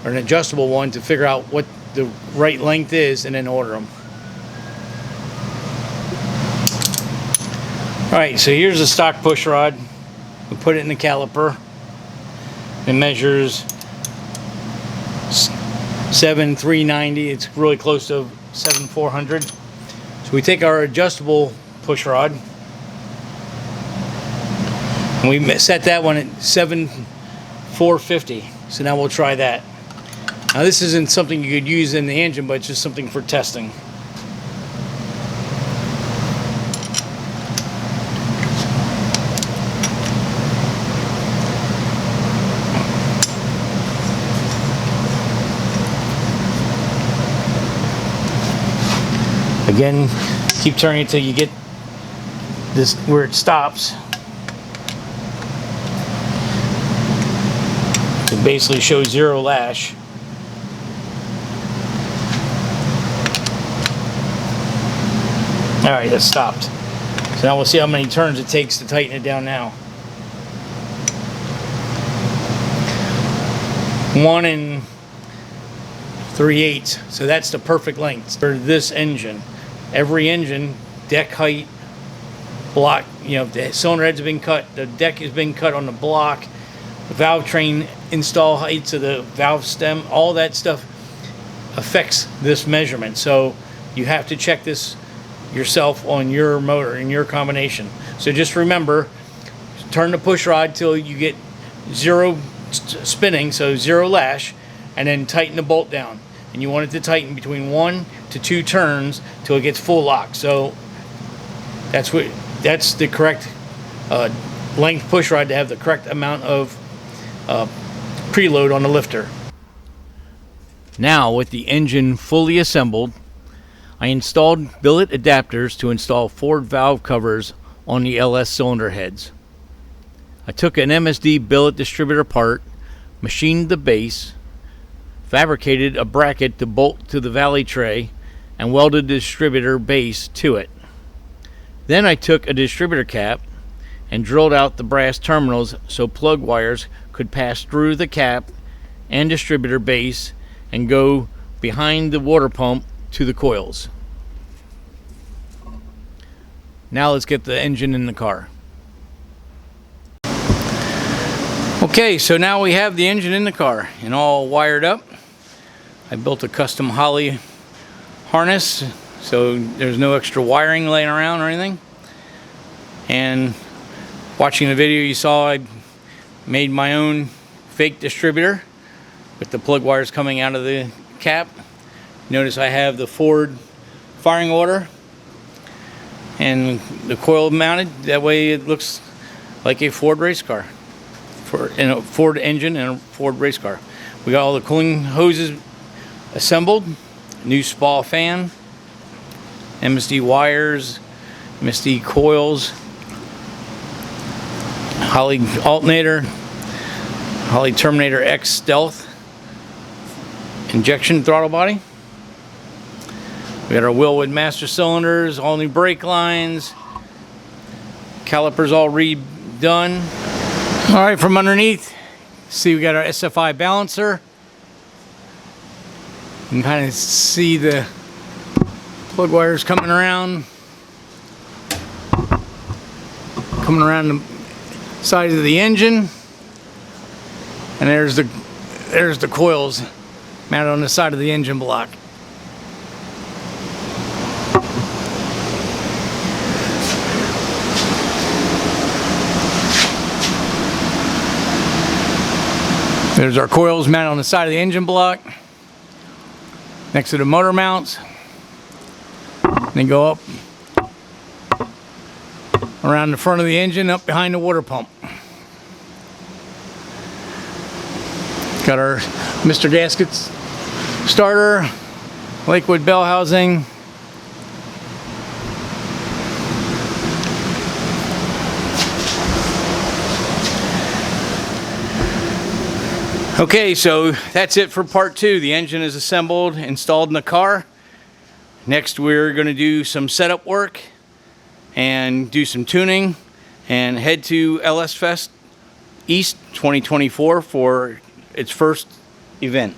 or an adjustable one to figure out what the right length is and then order them. Alright, so here's the stock push rod. We put it in the caliper. It measures 7,390. It's really close to 7,400. So we take our adjustable push rod and we set that one at 7,450. So now we'll try that. Now this isn't something you could use in the engine, but it's just something for testing. Again, keep turning until you get this where it stops. It basically shows 0 lash. Alright, that stopped. So now we'll see how many turns it takes to tighten it down now. 1 3/8. So that's the perfect length for this engine. Every engine, deck height, block, the cylinder heads have been cut, the deck has been cut on the block, the valve train install heights of the valve stem, all that stuff affects this measurement. So you have to check this yourself on your motor in your combination. So just remember, turn the push rod till you get 0 spinning, so 0 lash, and then tighten the bolt down. And you want it to tighten between 1 to 2 turns till it gets full lock. So that's the correct length push rod to have the correct amount of preload on the lifter. Now with the engine fully assembled, I installed billet adapters to install Ford valve covers on the LS cylinder heads. I took an MSD billet distributor part, machined the base, fabricated a bracket to bolt to the valley tray, and welded the distributor base to it. Then I took a distributor cap and drilled out the brass terminals so plug wires could pass through the cap and distributor base and go behind the water pump to the coils. Now let's get the engine in the car. Okay, so now we have the engine in the car and all wired up. I built a custom Holley harness, so there's no extra wiring laying around or anything. And watching the video you saw, I made my own fake distributor with the plug wires coming out of the cap. Notice I have the Ford firing order and the coil mounted. That way it looks like a Ford race car, in a Ford engine and a Ford race car. We got all the cooling hoses assembled, new spa fan, MSD wires, MSD coils, Holley alternator, Holley Terminator X Stealth injection throttle body. We got our Wilwood master cylinders, all new brake lines, calipers all redone. All right, from underneath, see we got our SFI balancer. You can kind of see the plug wires coming around the sides of the engine, and there's the coils mounted on the side of the engine block. There's our coils mounted on the side of the engine block next to the motor mounts. They go up around the front of the engine, up behind the water pump. Got our Mr. Gaskets starter, Lakewood bell housing. Okay, so that's it for part 2. The engine is assembled, installed in the car. Next, we're going to do some setup work and do some tuning and head to LS Fest East 2024 for its first event.